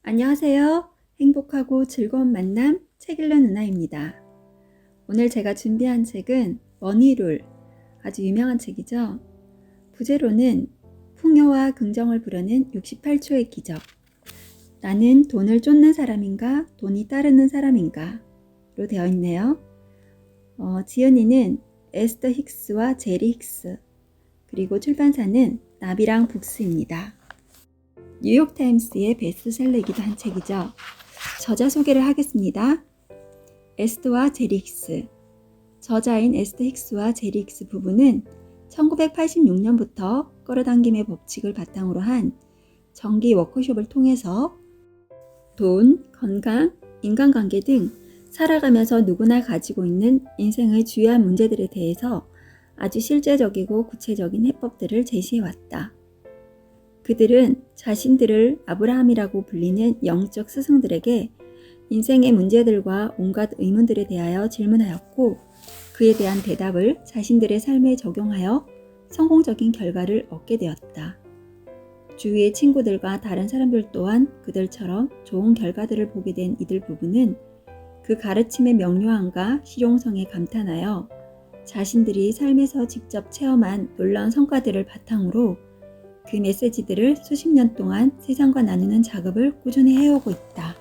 안녕하세요. 행복하고 즐거운 만남 책 읽는 누나입니다. 오늘 제가 준비한 책은 머니룰, 아주 유명한 책이죠. 부제로는 풍요와 긍정을 부르는 68초의 기적. 나는 돈을 쫓는 사람인가 돈이 따르는 사람인가 로 되어 있네요. 지은이는 에스더 힉스와 제리 힉스, 그리고 출판사는 나비랑 북스입니다. 뉴욕타임스의 베스트셀러이기도 한 책이죠. 저자 소개를 하겠습니다. 에스더와 제리 힉스. 저자인 에스더 힉스와 제리 힉스 부부는 1986년부터 끌어당김의 법칙을 바탕으로 한 정기 워크숍을 통해서 돈, 건강, 인간관계 등 살아가면서 누구나 가지고 있는 인생의 주요한 문제들에 대해서 아주 실제적이고 구체적인 해법들을 제시해왔다. 그들은 자신들을 아브라함이라고 불리는 영적 스승들에게 인생의 문제들과 온갖 의문들에 대하여 질문하였고, 그에 대한 대답을 자신들의 삶에 적용하여 성공적인 결과를 얻게 되었다. 주위의 친구들과 다른 사람들 또한 그들처럼 좋은 결과들을 보게 된 이들 부부는 그 가르침의 명료함과 실용성에 감탄하여 자신들이 삶에서 직접 체험한 놀라운 성과들을 바탕으로 그 메시지들을 수십 년 동안 세상과 나누는 작업을 꾸준히 해오고 있다.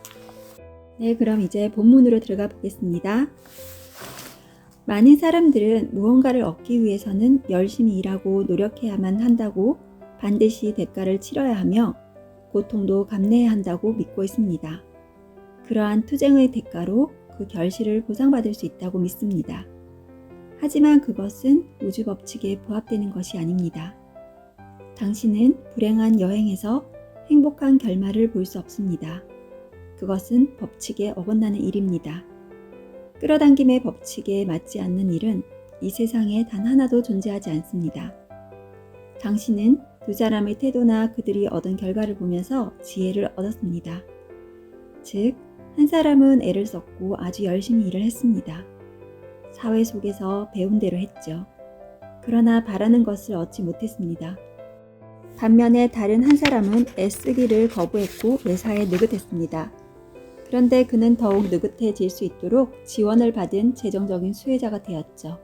네, 그럼 이제 본문으로 들어가 보겠습니다. 많은 사람들은 무언가를 얻기 위해서는 열심히 일하고 노력해야만 한다고, 반드시 대가를 치러야 하며 고통도 감내해야 한다고 믿고 있습니다. 그러한 투쟁의 대가로 그 결실을 보상받을 수 있다고 믿습니다. 하지만 그것은 우주 법칙에 부합되는 것이 아닙니다. 당신은 불행한 여행에서 행복한 결말을 볼 수 없습니다. 그것은 법칙에 어긋나는 일입니다. 끌어당김의 법칙에 맞지 않는 일은 이 세상에 단 하나도 존재하지 않습니다. 당신은 두 사람의 태도나 그들이 얻은 결과를 보면서 지혜를 얻었습니다. 즉, 한 사람은 애를 썼고 아주 열심히 일을 했습니다. 사회 속에서 배운 대로 했죠. 그러나 바라는 것을 얻지 못했습니다. 반면에 다른 한 사람은 애쓰기를 거부했고 매사에 느긋했습니다. 그런데 그는 더욱 느긋해질 수 있도록 지원을 받은 재정적인 수혜자가 되었죠.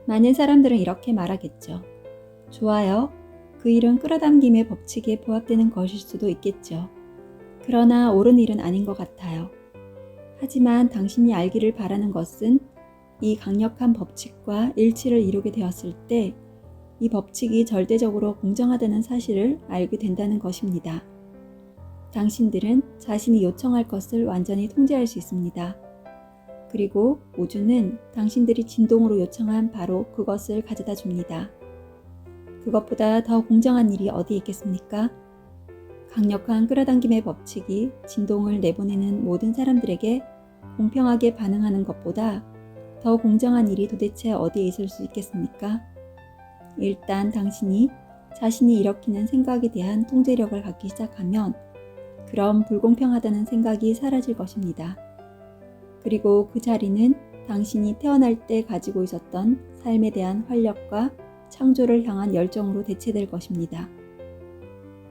많은 사람들은 이렇게 말하겠죠. 좋아요. 그 일은 끌어당김의 법칙에 부합되는 것일 수도 있겠죠. 그러나 옳은 일은 아닌 것 같아요. 하지만 당신이 알기를 바라는 것은 이 강력한 법칙과 일치를 이루게 되었을 때 이 법칙이 절대적으로 공정하다는 사실을 알게 된다는 것입니다. 당신들은 자신이 요청할 것을 완전히 통제할 수 있습니다. 그리고 우주는 당신들이 진동으로 요청한 바로 그것을 가져다 줍니다. 그것보다 더 공정한 일이 어디 있겠습니까? 강력한 끌어당김의 법칙이 진동을 내보내는 모든 사람들에게 공평하게 반응하는 것보다 더 공정한 일이 도대체 어디에 있을 수 있겠습니까? 일단 당신이 자신이 일으키는 생각에 대한 통제력을 갖기 시작하면 그럼 불공평하다는 생각이 사라질 것입니다. 그리고 그 자리는 당신이 태어날 때 가지고 있었던 삶에 대한 활력과 창조를 향한 열정으로 대체될 것입니다.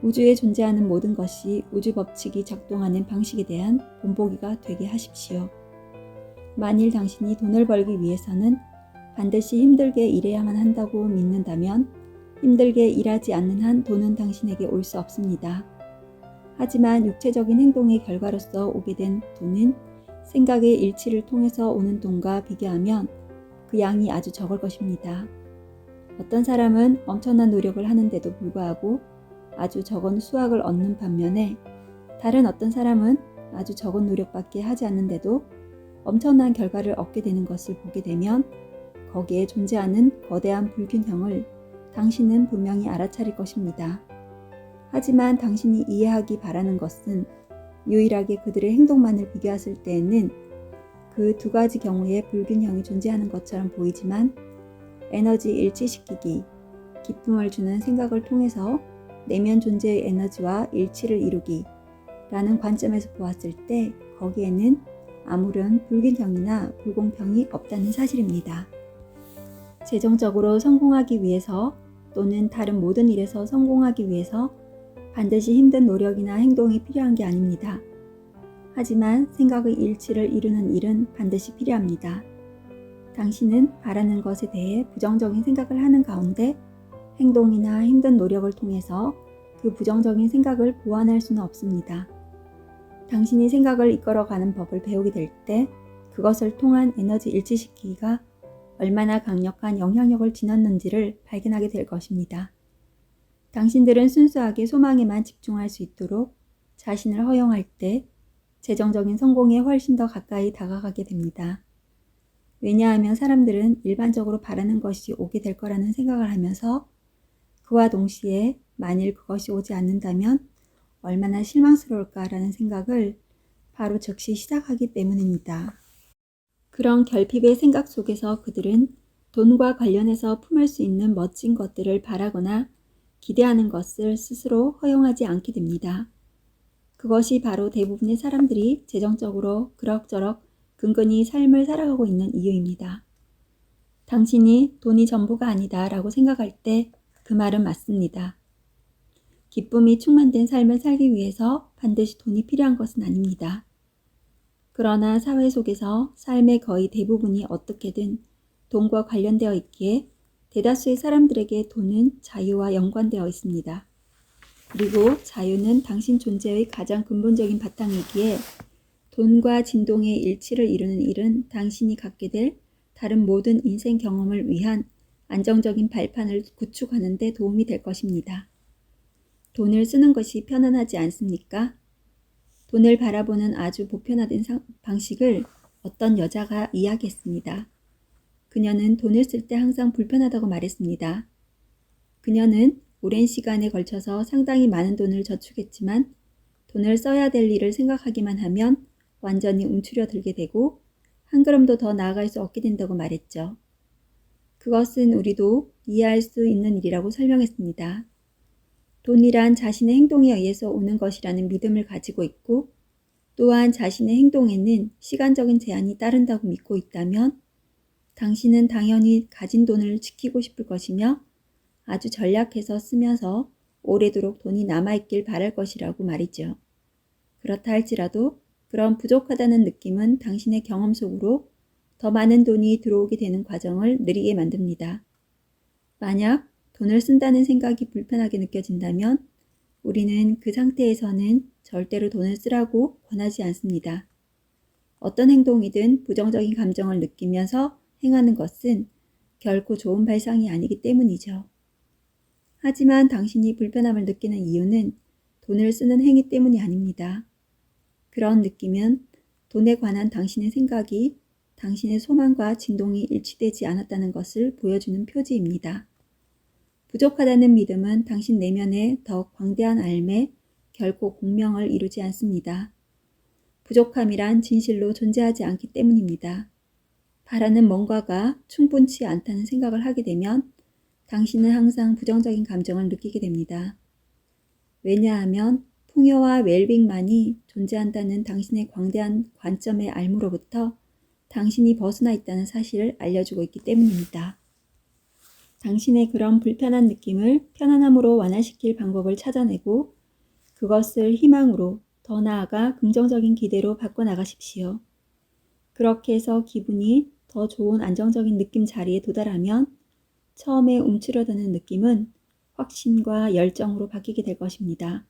우주에 존재하는 모든 것이 우주 법칙이 작동하는 방식에 대한 본보기가 되게 하십시오. 만일 당신이 돈을 벌기 위해서는 반드시 힘들게 일해야만 한다고 믿는다면 힘들게 일하지 않는 한 돈은 당신에게 올 수 없습니다. 하지만 육체적인 행동의 결과로서 오게 된 돈은 생각의 일치를 통해서 오는 돈과 비교하면 그 양이 아주 적을 것입니다. 어떤 사람은 엄청난 노력을 하는데도 불구하고 아주 적은 수확을 얻는 반면에 다른 어떤 사람은 아주 적은 노력밖에 하지 않는데도 엄청난 결과를 얻게 되는 것을 보게 되면 거기에 존재하는 거대한 불균형을 당신은 분명히 알아차릴 것입니다. 하지만 당신이 이해하기 바라는 것은 유일하게 그들의 행동만을 비교했을 때에는 그 두 가지 경우의 불균형이 존재하는 것처럼 보이지만 에너지 일치시키기, 기쁨을 주는 생각을 통해서 내면 존재의 에너지와 일치를 이루기 라는 관점에서 보았을 때 거기에는 아무런 불균형이나 불공평이 없다는 사실입니다. 재정적으로 성공하기 위해서 또는 다른 모든 일에서 성공하기 위해서 반드시 힘든 노력이나 행동이 필요한 게 아닙니다. 하지만 생각의 일치를 이루는 일은 반드시 필요합니다. 당신은 바라는 것에 대해 부정적인 생각을 하는 가운데 행동이나 힘든 노력을 통해서 그 부정적인 생각을 보완할 수는 없습니다. 당신이 생각을 이끌어가는 법을 배우게 될 때 그것을 통한 에너지 일치시키기가 얼마나 강력한 영향력을 지녔는지를 발견하게 될 것입니다. 당신들은 순수하게 소망에만 집중할 수 있도록 자신을 허용할 때 재정적인 성공에 훨씬 더 가까이 다가가게 됩니다. 왜냐하면 사람들은 일반적으로 바라는 것이 오게 될 거라는 생각을 하면서 그와 동시에 만일 그것이 오지 않는다면 얼마나 실망스러울까라는 생각을 바로 즉시 시작하기 때문입니다. 그런 결핍의 생각 속에서 그들은 돈과 관련해서 품을 수 있는 멋진 것들을 바라거나 기대하는 것을 스스로 허용하지 않게 됩니다. 그것이 바로 대부분의 사람들이 재정적으로 그럭저럭 근근히 삶을 살아가고 있는 이유입니다. 당신이 돈이 전부가 아니다 라고 생각할 때 그 말은 맞습니다. 기쁨이 충만된 삶을 살기 위해서 반드시 돈이 필요한 것은 아닙니다. 그러나 사회 속에서 삶의 거의 대부분이 어떻게든 돈과 관련되어 있기에 대다수의 사람들에게 돈은 자유와 연관되어 있습니다. 그리고 자유는 당신 존재의 가장 근본적인 바탕이기에 돈과 진동의 일치를 이루는 일은 당신이 갖게 될 다른 모든 인생 경험을 위한 안정적인 발판을 구축하는 데 도움이 될 것입니다. 돈을 쓰는 것이 편안하지 않습니까? 돈을 바라보는 아주 보편화된 방식을 어떤 여자가 이야기했습니다. 그녀는 돈을 쓸 때 항상 불편하다고 말했습니다. 그녀는 오랜 시간에 걸쳐서 상당히 많은 돈을 저축했지만 돈을 써야 될 일을 생각하기만 하면 완전히 움츠려들게 되고 한 걸음도 더 나아갈 수 없게 된다고 말했죠. 그것은 우리도 이해할 수 있는 일이라고 설명했습니다. 돈이란 자신의 행동에 의해서 오는 것이라는 믿음을 가지고 있고 또한 자신의 행동에는 시간적인 제한이 따른다고 믿고 있다면 당신은 당연히 가진 돈을 지키고 싶을 것이며 아주 전략해서 쓰면서 오래도록 돈이 남아있길 바랄 것이라고 말이죠. 그렇다 할지라도 그런 부족하다는 느낌은 당신의 경험 속으로 더 많은 돈이 들어오게 되는 과정을 느리게 만듭니다. 만약 돈을 쓴다는 생각이 불편하게 느껴진다면 우리는 그 상태에서는 절대로 돈을 쓰라고 권하지 않습니다. 어떤 행동이든 부정적인 감정을 느끼면서 행하는 것은 결코 좋은 발상이 아니기 때문이죠. 하지만 당신이 불편함을 느끼는 이유는 돈을 쓰는 행위 때문이 아닙니다. 그런 느낌은 돈에 관한 당신의 생각이 당신의 소망과 진동이 일치되지 않았다는 것을 보여주는 표지입니다. 부족하다는 믿음은 당신 내면의 더 광대한 삶에 결코 공명을 이루지 않습니다. 부족함이란 진실로 존재하지 않기 때문입니다. 바라는 뭔가가 충분치 않다는 생각을 하게 되면 당신은 항상 부정적인 감정을 느끼게 됩니다. 왜냐하면 풍요와 웰빙만이 존재한다는 당신의 광대한 관점의 알무로부터 당신이 벗어나 있다는 사실을 알려주고 있기 때문입니다. 당신의 그런 불편한 느낌을 편안함으로 완화시킬 방법을 찾아내고 그것을 희망으로 더 나아가 긍정적인 기대로 바꿔나가십시오. 그렇게 해서 기분이 더 좋은 안정적인 느낌 자리에 도달하면 처음에 움츠러드는 느낌은 확신과 열정으로 바뀌게 될 것입니다.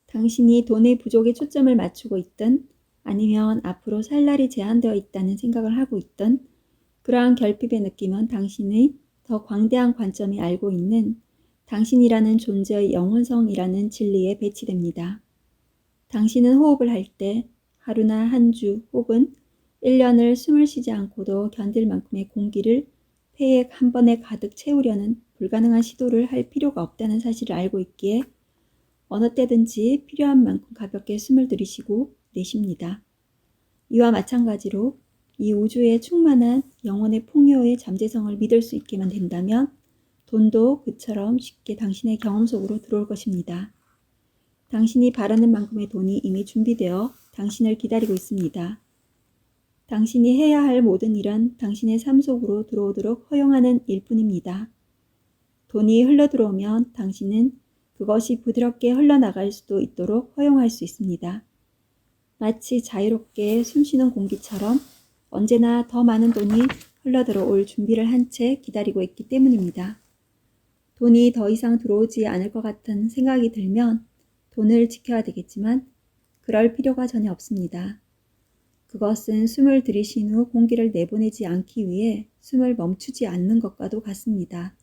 당신이 돈의 부족에 초점을 맞추고 있든 아니면 앞으로 살 날이 제한되어 있다는 생각을 하고 있든 그러한 결핍의 느낌은 당신의 더 광대한 관점이 알고 있는 당신이라는 존재의 영원성이라는 진리에 배치됩니다. 당신은 호흡을 할 때 하루나 한 주 혹은 1년을 숨을 쉬지 않고도 견딜 만큼의 공기를 폐에 한 번에 가득 채우려는 불가능한 시도를 할 필요가 없다는 사실을 알고 있기에 어느 때든지 필요한 만큼 가볍게 숨을 들이쉬고 내쉽니다. 이와 마찬가지로 이 우주의 충만한 영혼의 풍요의 잠재성을 믿을 수 있게만 된다면 돈도 그처럼 쉽게 당신의 경험 속으로 들어올 것입니다. 당신이 바라는 만큼의 돈이 이미 준비되어 당신을 기다리고 있습니다. 당신이 해야 할 모든 일은 당신의 삶 속으로 들어오도록 허용하는 일뿐입니다. 돈이 흘러들어오면 당신은 그것이 부드럽게 흘러나갈 수도 있도록 허용할 수 있습니다. 마치 자유롭게 숨쉬는 공기처럼 언제나 더 많은 돈이 흘러들어올 준비를 한 채 기다리고 있기 때문입니다. 돈이 더 이상 들어오지 않을 것 같은 생각이 들면 돈을 지켜야 되겠지만 그럴 필요가 전혀 없습니다. 그것은 숨을 들이신 후 공기를 내보내지 않기 위해 숨을 멈추지 않는 것과도 같습니다.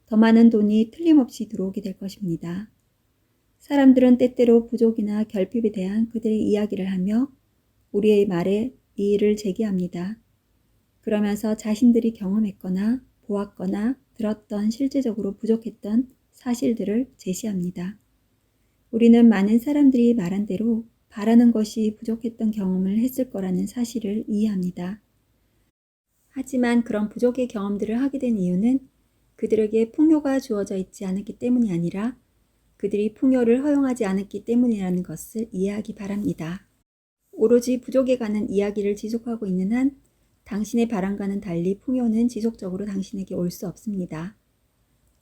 더 많은 돈이 틀림없이 들어오게 될 것입니다. 사람들은 때때로 부족이나 결핍에 대한 그들의 이야기를 하며 우리의 말에 이의를 제기합니다. 그러면서 자신들이 경험했거나 보았거나 들었던 실제적으로 부족했던 사실들을 제시합니다. 우리는 많은 사람들이 말한 대로 바라는 것이 부족했던 경험을 했을 거라는 사실을 이해합니다. 하지만 그런 부족의 경험들을 하게 된 이유는 그들에게 풍요가 주어져 있지 않았기 때문이 아니라 그들이 풍요를 허용하지 않았기 때문이라는 것을 이해하기 바랍니다. 오로지 부족에 관한 이야기를 지속하고 있는 한 당신의 바람과는 달리 풍요는 지속적으로 당신에게 올 수 없습니다.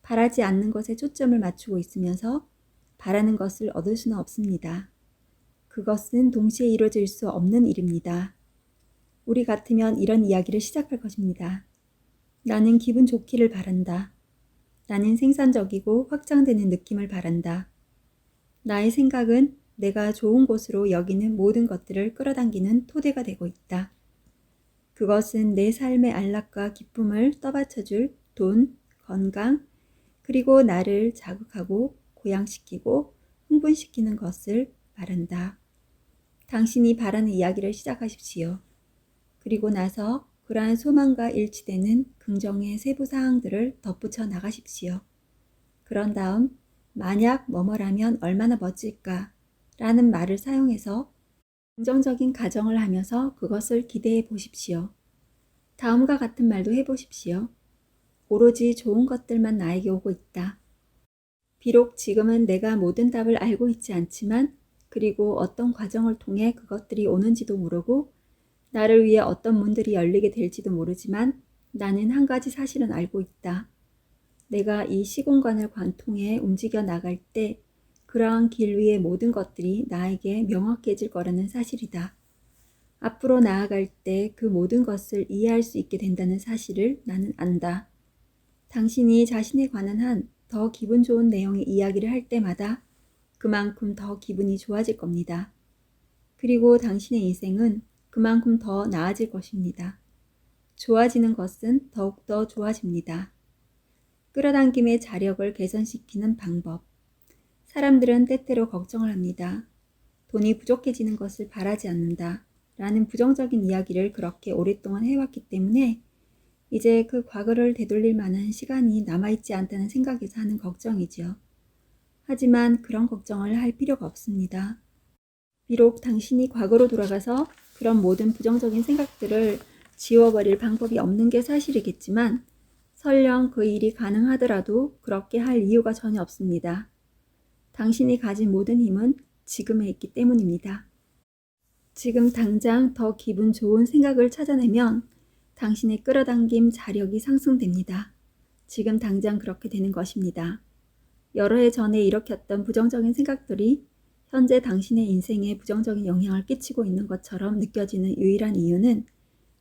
바라지 않는 것에 초점을 맞추고 있으면서 바라는 것을 얻을 수는 없습니다. 그것은 동시에 이루어질 수 없는 일입니다. 우리 같으면 이런 이야기를 시작할 것입니다. 나는 기분 좋기를 바란다. 나는 생산적이고 확장되는 느낌을 바란다. 나의 생각은 내가 좋은 곳으로 여기는 모든 것들을 끌어당기는 토대가 되고 있다. 그것은 내 삶의 안락과 기쁨을 떠받쳐줄 돈, 건강, 그리고 나를 자극하고 고양시키고 흥분시키는 것을 바란다. 당신이 바라는 이야기를 시작하십시오. 그리고 나서 그러한 소망과 일치되는 긍정의 세부 사항들을 덧붙여 나가십시오. 그런 다음 만약 뭐뭐라면 얼마나 멋질까 라는 말을 사용해서 긍정적인 가정을 하면서 그것을 기대해 보십시오. 다음과 같은 말도 해보십시오. 오로지 좋은 것들만 나에게 오고 있다. 비록 지금은 내가 모든 답을 알고 있지 않지만 그리고 어떤 과정을 통해 그것들이 오는지도 모르고 나를 위해 어떤 문들이 열리게 될지도 모르지만 나는 한 가지 사실은 알고 있다. 내가 이 시공간을 관통해 움직여 나갈 때 그러한 길 위의 모든 것들이 나에게 명확해질 거라는 사실이다. 앞으로 나아갈 때 그 모든 것을 이해할 수 있게 된다는 사실을 나는 안다. 당신이 자신에 관한 한 더 기분 좋은 내용의 이야기를 할 때마다 그만큼 더 기분이 좋아질 겁니다. 그리고 당신의 인생은 그만큼 더 나아질 것입니다. 좋아지는 것은 더욱더 좋아집니다. 끌어당김의 자력을 개선시키는 방법. 사람들은 때때로 걱정을 합니다. 돈이 부족해지는 것을 바라지 않는다. 라는 부정적인 이야기를 그렇게 오랫동안 해왔기 때문에 이제 그 과거를 되돌릴 만한 시간이 남아있지 않다는 생각에서 하는 걱정이지요. 하지만 그런 걱정을 할 필요가 없습니다. 비록 당신이 과거로 돌아가서 그런 모든 부정적인 생각들을 지워버릴 방법이 없는 게 사실이겠지만 설령 그 일이 가능하더라도 그렇게 할 이유가 전혀 없습니다. 당신이 가진 모든 힘은 지금에 있기 때문입니다. 지금 당장 더 기분 좋은 생각을 찾아내면 당신의 끌어당김 자력이 상승됩니다. 지금 당장 그렇게 되는 것입니다. 여러 해 전에 일으켰던 부정적인 생각들이 현재 당신의 인생에 부정적인 영향을 끼치고 있는 것처럼 느껴지는 유일한 이유는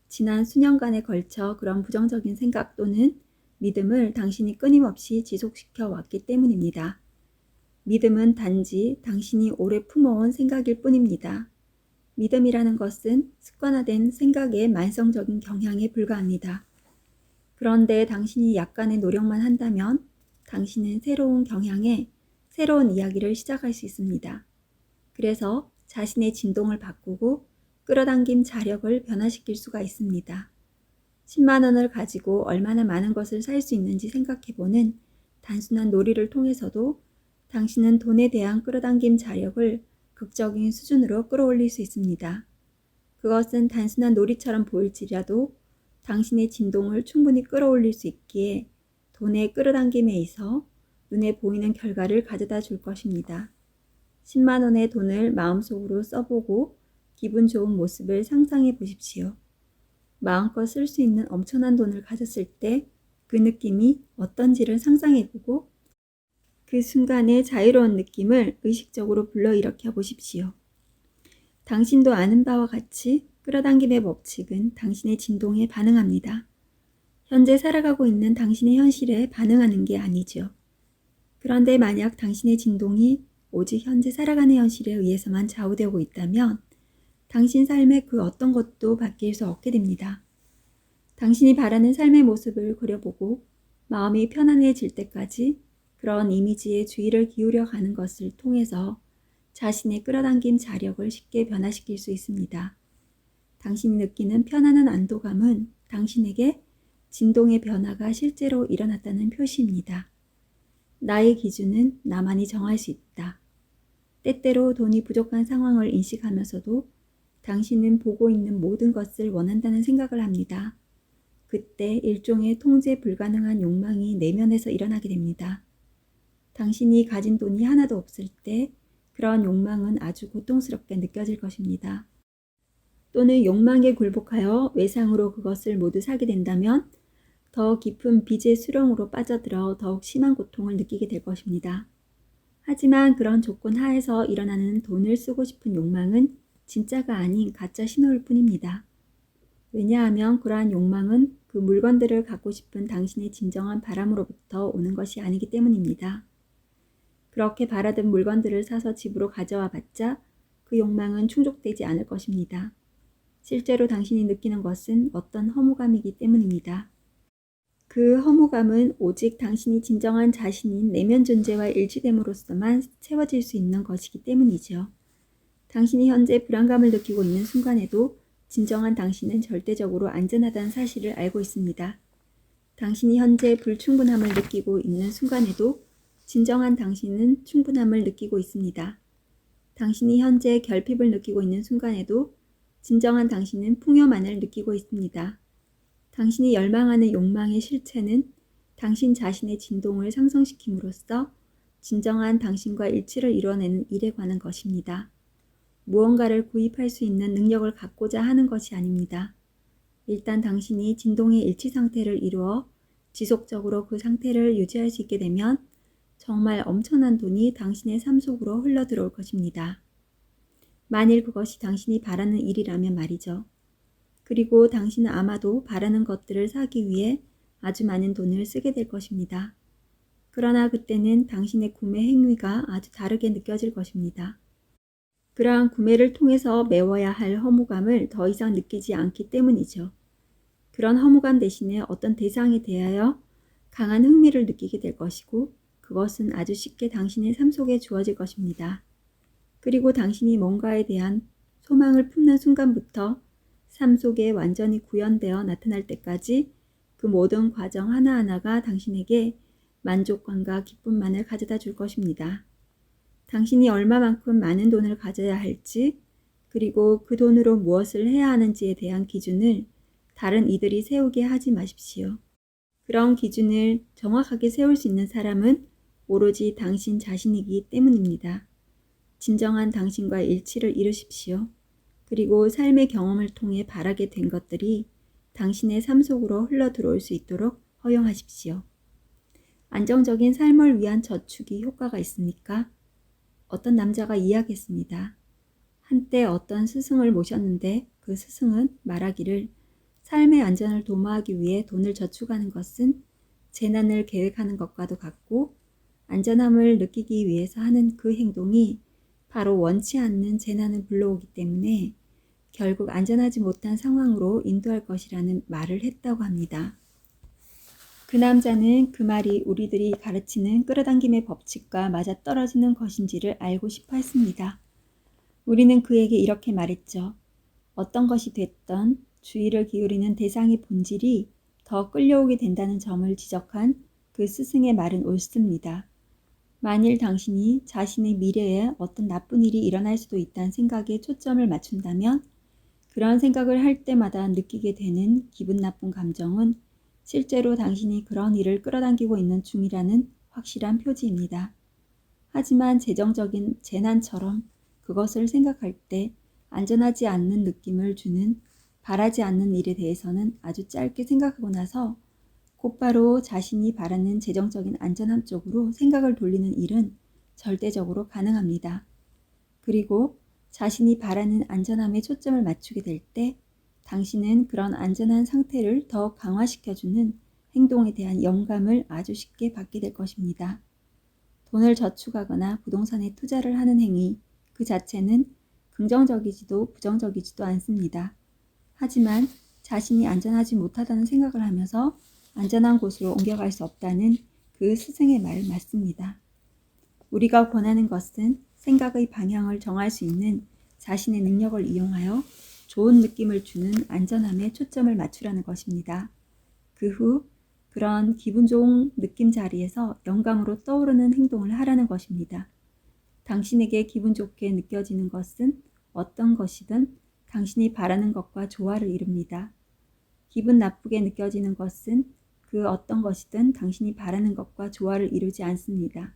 지난 수년간에 걸쳐 그런 부정적인 생각 또는 믿음을 당신이 끊임없이 지속시켜 왔기 때문입니다. 믿음은 단지 당신이 오래 품어온 생각일 뿐입니다. 믿음이라는 것은 습관화된 생각의 만성적인 경향에 불과합니다. 그런데 당신이 약간의 노력만 한다면 당신은 새로운 경향에 새로운 이야기를 시작할 수 있습니다. 그래서 자신의 진동을 바꾸고 끌어당김 자력을 변화시킬 수가 있습니다. 10만 원을 가지고 얼마나 많은 것을 살 수 있는지 생각해보는 단순한 놀이를 통해서도 당신은 돈에 대한 끌어당김 자력을 극적인 수준으로 끌어올릴 수 있습니다. 그것은 단순한 놀이처럼 보일지라도 당신의 진동을 충분히 끌어올릴 수 있기에 돈의 끌어당김에 있어 눈에 보이는 결과를 가져다 줄 것입니다. 10만 원의 돈을 마음속으로 써보고 기분 좋은 모습을 상상해 보십시오. 마음껏 쓸 수 있는 엄청난 돈을 가졌을 때 그 느낌이 어떤지를 상상해 보고 그 순간의 자유로운 느낌을 의식적으로 불러일으켜 보십시오. 당신도 아는 바와 같이 끌어당김의 법칙은 당신의 진동에 반응합니다. 현재 살아가고 있는 당신의 현실에 반응하는 게 아니죠. 그런데 만약 당신의 진동이 오직 현재 살아가는 현실에 의해서만 좌우되고 있다면 당신 삶의 그 어떤 것도 바뀔 수 없게 됩니다. 당신이 바라는 삶의 모습을 그려보고 마음이 편안해질 때까지 그런 이미지에 주의를 기울여 가는 것을 통해서 자신의 끌어당김 자력을 쉽게 변화시킬 수 있습니다. 당신이 느끼는 편안한 안도감은 당신에게 진동의 변화가 실제로 일어났다는 표시입니다. 나의 기준은 나만이 정할 수 있다. 때때로 돈이 부족한 상황을 인식하면서도 당신은 보고 있는 모든 것을 원한다는 생각을 합니다. 그때 일종의 통제 불가능한 욕망이 내면에서 일어나게 됩니다. 당신이 가진 돈이 하나도 없을 때 그런 욕망은 아주 고통스럽게 느껴질 것입니다. 또는 욕망에 굴복하여 외상으로 그것을 모두 사게 된다면 더 깊은 빚의 수렁으로 빠져들어 더욱 심한 고통을 느끼게 될 것입니다. 하지만 그런 조건 하에서 일어나는 돈을 쓰고 싶은 욕망은 진짜가 아닌 가짜 신호일 뿐입니다. 왜냐하면 그러한 욕망은 그 물건들을 갖고 싶은 당신의 진정한 바람으로부터 오는 것이 아니기 때문입니다. 그렇게 바라던 물건들을 사서 집으로 가져와 봤자 그 욕망은 충족되지 않을 것입니다. 실제로 당신이 느끼는 것은 어떤 허무감이기 때문입니다. 그 허무감은 오직 당신이 진정한 자신인 내면 존재와 일치됨으로써만 채워질 수 있는 것이기 때문이죠. 당신이 현재 불안감을 느끼고 있는 순간에도 진정한 당신은 절대적으로 안전하다는 사실을 알고 있습니다. 당신이 현재 불충분함을 느끼고 있는 순간에도 진정한 당신은 충분함을 느끼고 있습니다. 당신이 현재 결핍을 느끼고 있는 순간에도 진정한 당신은 풍요만을 느끼고 있습니다. 당신이 열망하는 욕망의 실체는 당신 자신의 진동을 상승시킴으로써 진정한 당신과 일치를 이뤄내는 일에 관한 것입니다. 무언가를 구입할 수 있는 능력을 갖고자 하는 것이 아닙니다. 일단 당신이 진동의 일치 상태를 이루어 지속적으로 그 상태를 유지할 수 있게 되면 정말 엄청난 돈이 당신의 삶 속으로 흘러들어올 것입니다. 만일 그것이 당신이 바라는 일이라면 말이죠. 그리고 당신은 아마도 바라는 것들을 사기 위해 아주 많은 돈을 쓰게 될 것입니다. 그러나 그때는 당신의 구매 행위가 아주 다르게 느껴질 것입니다. 그러한 구매를 통해서 메워야 할 허무감을 더 이상 느끼지 않기 때문이죠. 그런 허무감 대신에 어떤 대상에 대하여 강한 흥미를 느끼게 될 것이고 그것은 아주 쉽게 당신의 삶 속에 주어질 것입니다. 그리고 당신이 뭔가에 대한 소망을 품는 순간부터 삶 속에 완전히 구현되어 나타날 때까지 그 모든 과정 하나하나가 당신에게 만족감과 기쁨만을 가져다 줄 것입니다. 당신이 얼마만큼 많은 돈을 가져야 할지 그리고 그 돈으로 무엇을 해야 하는지에 대한 기준을 다른 이들이 세우게 하지 마십시오. 그런 기준을 정확하게 세울 수 있는 사람은 오로지 당신 자신이기 때문입니다. 진정한 당신과 일치를 이루십시오. 그리고 삶의 경험을 통해 바라게 된 것들이 당신의 삶 속으로 흘러 들어올 수 있도록 허용하십시오. 안정적인 삶을 위한 저축이 효과가 있습니까? 어떤 남자가 이야기했습니다. 한때 어떤 스승을 모셨는데 그 스승은 말하기를 삶의 안전을 도모하기 위해 돈을 저축하는 것은 재난을 계획하는 것과도 같고 안전함을 느끼기 위해서 하는 그 행동이 바로 원치 않는 재난을 불러오기 때문에 결국 안전하지 못한 상황으로 인도할 것이라는 말을 했다고 합니다. 그 남자는 그 말이 우리들이 가르치는 끌어당김의 법칙과 맞아떨어지는 것인지를 알고 싶어 했습니다. 우리는 그에게 이렇게 말했죠. 어떤 것이 됐던 주의를 기울이는 대상의 본질이 더 끌려오게 된다는 점을 지적한 그 스승의 말은 옳습니다. 만일 당신이 자신의 미래에 어떤 나쁜 일이 일어날 수도 있다는 생각에 초점을 맞춘다면 그런 생각을 할 때마다 느끼게 되는 기분 나쁜 감정은 실제로 당신이 그런 일을 끌어당기고 있는 중이라는 확실한 표지입니다. 하지만 재정적인 재난처럼 그것을 생각할 때 안전하지 않는 느낌을 주는 바라지 않는 일에 대해서는 아주 짧게 생각하고 나서 곧바로 자신이 바라는 재정적인 안전함 쪽으로 생각을 돌리는 일은 절대적으로 가능합니다. 그리고 자신이 바라는 안전함에 초점을 맞추게 될 때 당신은 그런 안전한 상태를 더 강화시켜주는 행동에 대한 영감을 아주 쉽게 받게 될 것입니다. 돈을 저축하거나 부동산에 투자를 하는 행위 그 자체는 긍정적이지도 부정적이지도 않습니다. 하지만 자신이 안전하지 못하다는 생각을 하면서 안전한 곳으로 옮겨갈 수 없다는 그 스승의 말 맞습니다. 우리가 권하는 것은 생각의 방향을 정할 수 있는 자신의 능력을 이용하여 좋은 느낌을 주는 안전함에 초점을 맞추라는 것입니다. 그 후 그런 기분 좋은 느낌 자리에서 영감으로 떠오르는 행동을 하라는 것입니다. 당신에게 기분 좋게 느껴지는 것은 어떤 것이든 당신이 바라는 것과 조화를 이룹니다. 기분 나쁘게 느껴지는 것은 그 어떤 것이든 당신이 바라는 것과 조화를 이루지 않습니다.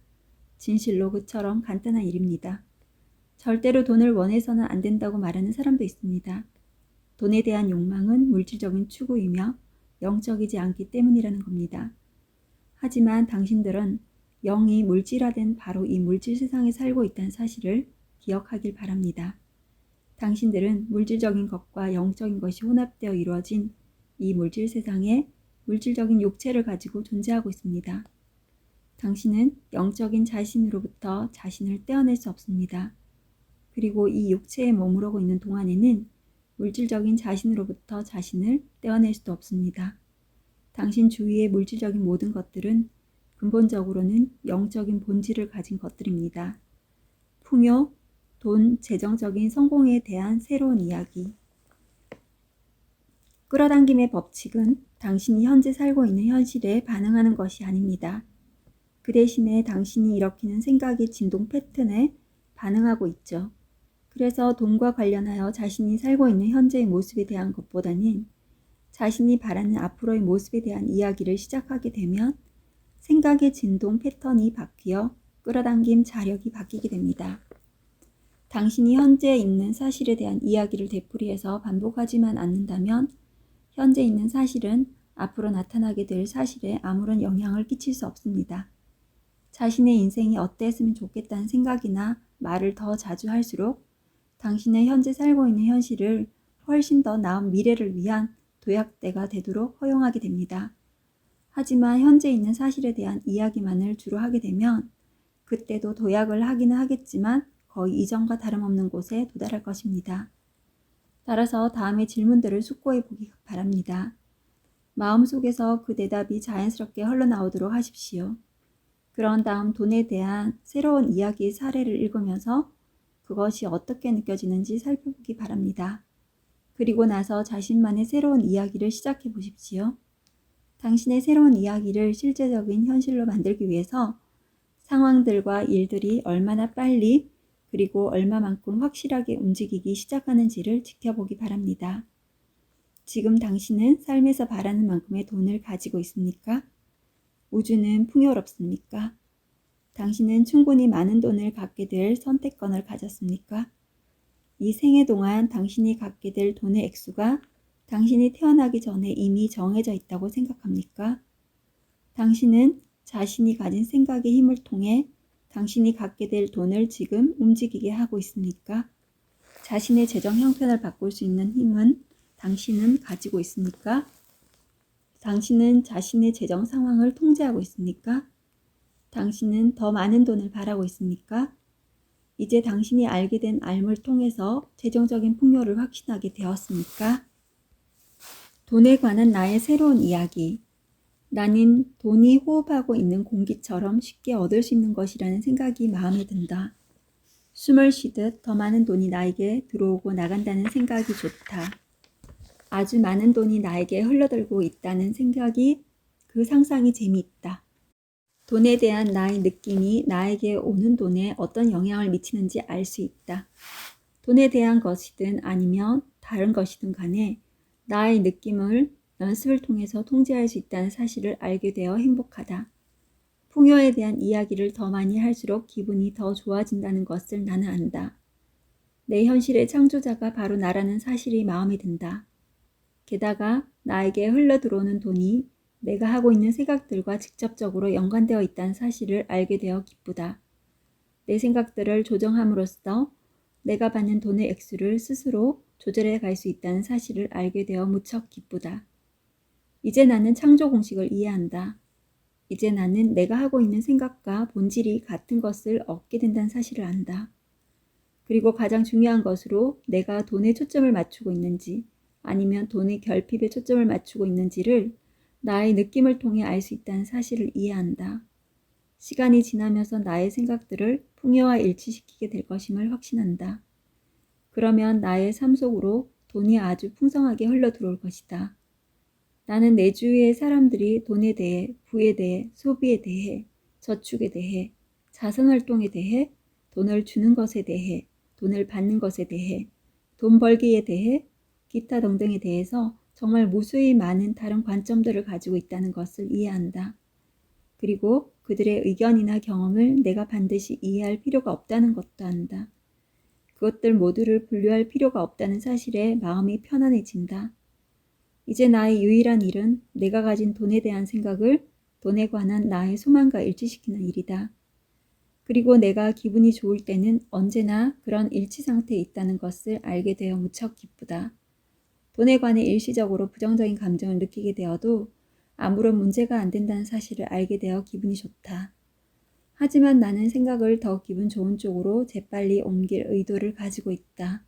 진실로 그처럼 간단한 일입니다. 절대로 돈을 원해서는 안 된다고 말하는 사람도 있습니다. 돈에 대한 욕망은 물질적인 추구이며 영적이지 않기 때문이라는 겁니다. 하지만 당신들은 영이 물질화된 바로 이 물질 세상에 살고 있다는 사실을 기억하길 바랍니다. 당신들은 물질적인 것과 영적인 것이 혼합되어 이루어진 이 물질 세상에 물질적인 육체를 가지고 존재하고 있습니다. 당신은 영적인 자신으로부터 자신을 떼어낼 수 없습니다. 그리고 이 육체에 머무르고 있는 동안에는 물질적인 자신으로부터 자신을 떼어낼 수도 없습니다. 당신 주위의 물질적인 모든 것들은 근본적으로는 영적인 본질을 가진 것들입니다. 풍요, 돈, 재정적인 성공에 대한 새로운 이야기. 끌어당김의 법칙은 당신이 현재 살고 있는 현실에 반응하는 것이 아닙니다. 그 대신에 당신이 일으키는 생각의 진동 패턴에 반응하고 있죠. 그래서 돈과 관련하여 자신이 살고 있는 현재의 모습에 대한 것보다는 자신이 바라는 앞으로의 모습에 대한 이야기를 시작하게 되면 생각의 진동 패턴이 바뀌어 끌어당김 자력이 바뀌게 됩니다. 당신이 현재 있는 사실에 대한 이야기를 되풀이해서 반복하지만 않는다면 현재 있는 사실은 앞으로 나타나게 될 사실에 아무런 영향을 끼칠 수 없습니다. 자신의 인생이 어땠으면 좋겠다는 생각이나 말을 더 자주 할수록 당신의 현재 살고 있는 현실을 훨씬 더 나은 미래를 위한 도약대가 되도록 허용하게 됩니다. 하지만 현재 있는 사실에 대한 이야기만을 주로 하게 되면 그때도 도약을 하기는 하겠지만 거의 이전과 다름없는 곳에 도달할 것입니다. 따라서 다음의 질문들을 숙고해 보기 바랍니다. 마음속에서 그 대답이 자연스럽게 흘러나오도록 하십시오. 그런 다음 돈에 대한 새로운 이야기의 사례를 읽으면서 그것이 어떻게 느껴지는지 살펴보기 바랍니다. 그리고 나서 자신만의 새로운 이야기를 시작해 보십시오. 당신의 새로운 이야기를 실제적인 현실로 만들기 위해서 상황들과 일들이 얼마나 빨리 그리고 얼마만큼 확실하게 움직이기 시작하는지를 지켜보기 바랍니다. 지금 당신은 삶에서 바라는 만큼의 돈을 가지고 있습니까? 우주는 풍요롭습니까? 당신은 충분히 많은 돈을 갖게 될 선택권을 가졌습니까? 이 생애 동안 당신이 갖게 될 돈의 액수가 당신이 태어나기 전에 이미 정해져 있다고 생각합니까? 당신은 자신이 가진 생각의 힘을 통해 당신이 갖게 될 돈을 지금 움직이게 하고 있습니까? 자신의 재정 형편을 바꿀 수 있는 힘은 당신은 가지고 있습니까? 당신은 자신의 재정 상황을 통제하고 있습니까? 당신은 더 많은 돈을 바라고 있습니까? 이제 당신이 알게 된 알을 통해서 재정적인 풍요를 확신하게 되었습니까? 돈에 관한 나의 새로운 이야기. 나는 돈이 호흡하고 있는 공기처럼 쉽게 얻을 수 있는 것이라는 생각이 마음에 든다. 숨을 쉬듯 더 많은 돈이 나에게 들어오고 나간다는 생각이 좋다. 아주 많은 돈이 나에게 흘러들고 있다는 생각이 그 상상이 재미있다. 돈에 대한 나의 느낌이 나에게 오는 돈에 어떤 영향을 미치는지 알 수 있다. 돈에 대한 것이든 아니면 다른 것이든 간에 나의 느낌을 연습을 통해서 통제할 수 있다는 사실을 알게 되어 행복하다. 풍요에 대한 이야기를 더 많이 할수록 기분이 더 좋아진다는 것을 나는 안다. 내 현실의 창조자가 바로 나라는 사실이 마음에 든다. 게다가 나에게 흘러들어오는 돈이 내가 하고 있는 생각들과 직접적으로 연관되어 있다는 사실을 알게 되어 기쁘다. 내 생각들을 조정함으로써 내가 받는 돈의 액수를 스스로 조절해 갈 수 있다는 사실을 알게 되어 무척 기쁘다. 이제 나는 창조 공식을 이해한다. 이제 나는 내가 하고 있는 생각과 본질이 같은 것을 얻게 된다는 사실을 안다. 그리고 가장 중요한 것으로 내가 돈에 초점을 맞추고 있는지 아니면 돈의 결핍에 초점을 맞추고 있는지를 나의 느낌을 통해 알 수 있다는 사실을 이해한다. 시간이 지나면서 나의 생각들을 풍요와 일치시키게 될 것임을 확신한다. 그러면 나의 삶 속으로 돈이 아주 풍성하게 흘러 들어올 것이다. 나는 내 주위의 사람들이 돈에 대해, 부에 대해, 소비에 대해, 저축에 대해, 자선활동에 대해, 돈을 주는 것에 대해, 돈을 받는 것에 대해, 돈 벌기에 대해, 기타 등등에 대해서 정말 무수히 많은 다른 관점들을 가지고 있다는 것을 이해한다. 그리고 그들의 의견이나 경험을 내가 반드시 이해할 필요가 없다는 것도 안다. 그것들 모두를 분류할 필요가 없다는 사실에 마음이 편안해진다. 이제 나의 유일한 일은 내가 가진 돈에 대한 생각을 돈에 관한 나의 소망과 일치시키는 일이다. 그리고 내가 기분이 좋을 때는 언제나 그런 일치 상태에 있다는 것을 알게 되어 무척 기쁘다. 돈에 관해 일시적으로 부정적인 감정을 느끼게 되어도 아무런 문제가 안 된다는 사실을 알게 되어 기분이 좋다. 하지만 나는 생각을 더 기분 좋은 쪽으로 재빨리 옮길 의도를 가지고 있다.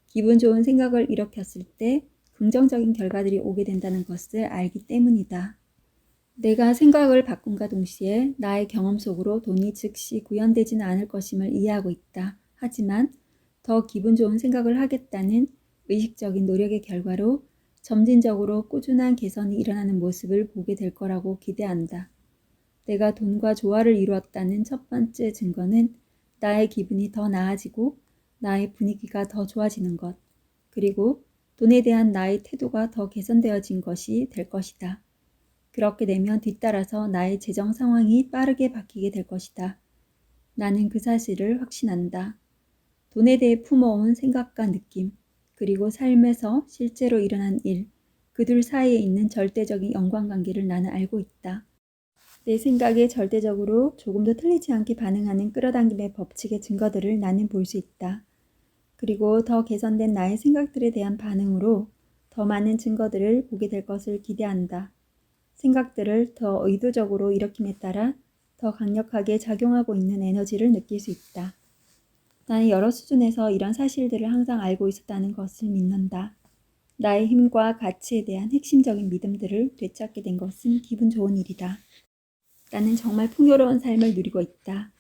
기분 좋은 생각을 일으켰을 때 긍정적인 결과들이 오게 된다는 것을 알기 때문이다. 내가 생각을 바꿈과 동시에 나의 경험 속으로 돈이 즉시 구현되지는 않을 것임을 이해하고 있다. 하지만 더 기분 좋은 생각을 하겠다는 의식적인 노력의 결과로 점진적으로 꾸준한 개선이 일어나는 모습을 보게 될 거라고 기대한다. 내가 돈과 조화를 이루었다는 첫 번째 증거는 나의 기분이 더 나아지고 나의 분위기가 더 좋아지는 것, 그리고 돈에 대한 나의 태도가 더 개선되어진 것이 될 것이다. 그렇게 되면 뒤따라서 나의 재정 상황이 빠르게 바뀌게 될 것이다. 나는 그 사실을 확신한다. 돈에 대해 품어온 생각과 느낌, 그리고 삶에서 실제로 일어난 일, 그들 사이에 있는 절대적인 연관관계를 나는 알고 있다. 내 생각에 절대적으로 조금도 틀리지 않게 반응하는 끌어당김의 법칙의 증거들을 나는 볼 수 있다. 그리고 더 개선된 나의 생각들에 대한 반응으로 더 많은 증거들을 보게 될 것을 기대한다. 생각들을 더 의도적으로 일으킴에 따라 더 강력하게 작용하고 있는 에너지를 느낄 수 있다. 나는 여러 수준에서 이런 사실들을 항상 알고 있었다는 것을 믿는다. 나의 힘과 가치에 대한 핵심적인 믿음들을 되찾게 된 것은 기분 좋은 일이다. 나는 정말 풍요로운 삶을 누리고 있다.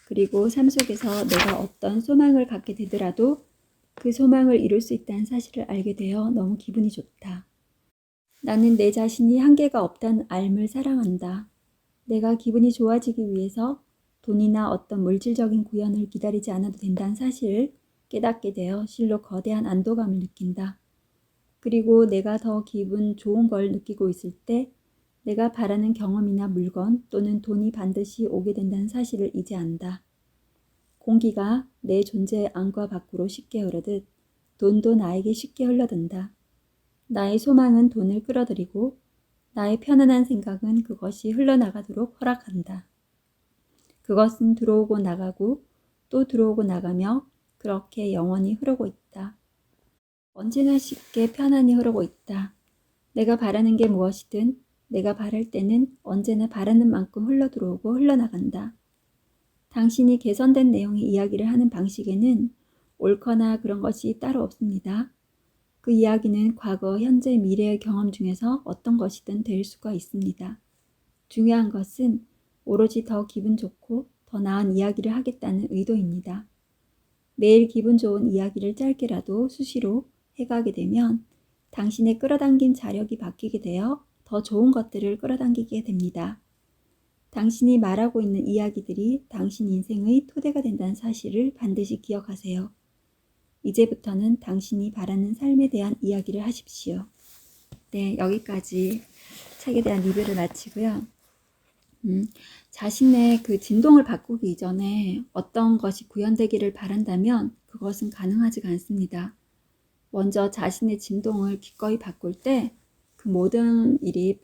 그리고 삶 속에서 내가 어떤 소망을 갖게 되더라도 그 소망을 이룰 수 있다는 사실을 알게 되어 너무 기분이 좋다. 나는 내 자신이 한계가 없다는 알을 사랑한다. 내가 기분이 좋아지기 위해서 돈이나 어떤 물질적인 구현을 기다리지 않아도 된다는 사실을 깨닫게 되어 실로 거대한 안도감을 느낀다. 그리고 내가 더 기분 좋은 걸 느끼고 있을 때 내가 바라는 경험이나 물건 또는 돈이 반드시 오게 된다는 사실을 이제 안다. 공기가 내 존재의 안과 밖으로 쉽게 흐르듯 돈도 나에게 쉽게 흘러든다. 나의 소망은 돈을 끌어들이고 나의 편안한 생각은 그것이 흘러나가도록 허락한다. 그것은 들어오고 나가고 또 들어오고 나가며 그렇게 영원히 흐르고 있다. 언제나 쉽게 편안히 흐르고 있다. 내가 바라는 게 무엇이든 내가 바랄 때는 언제나 바라는 만큼 흘러들어오고 흘러나간다. 당신이 개선된 내용의 이야기를 하는 방식에는 옳거나 그런 것이 따로 없습니다. 그 이야기는 과거, 현재, 미래의 경험 중에서 어떤 것이든 될 수가 있습니다. 중요한 것은 오로지 더 기분 좋고 더 나은 이야기를 하겠다는 의도입니다. 매일 기분 좋은 이야기를 짧게라도 수시로 해가게 되면 당신의 끌어당긴 자력이 바뀌게 되어 더 좋은 것들을 끌어당기게 됩니다. 당신이 말하고 있는 이야기들이 당신 인생의 토대가 된다는 사실을 반드시 기억하세요. 이제부터는 당신이 바라는 삶에 대한 이야기를 하십시오. 네, 여기까지 책에 대한 리뷰를 마치고요. 자신의 그 진동을 바꾸기 이전에 어떤 것이 구현되기를 바란다면 그것은 가능하지가 않습니다. 먼저 자신의 진동을 기꺼이 바꿀 때 그 모든 일이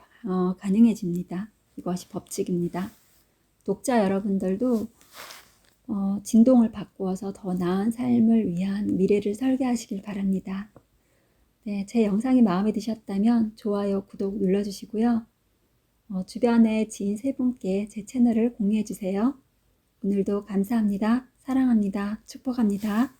가능해집니다. 이것이 법칙입니다. 독자 여러분들도 진동을 바꾸어서 더 나은 삶을 위한 미래를 설계하시길 바랍니다. 네, 제 영상이 마음에 드셨다면 좋아요, 구독 눌러주시고요. 주변의 지인 세 분께 제 채널을 공유해주세요. 오늘도 감사합니다. 사랑합니다. 축복합니다.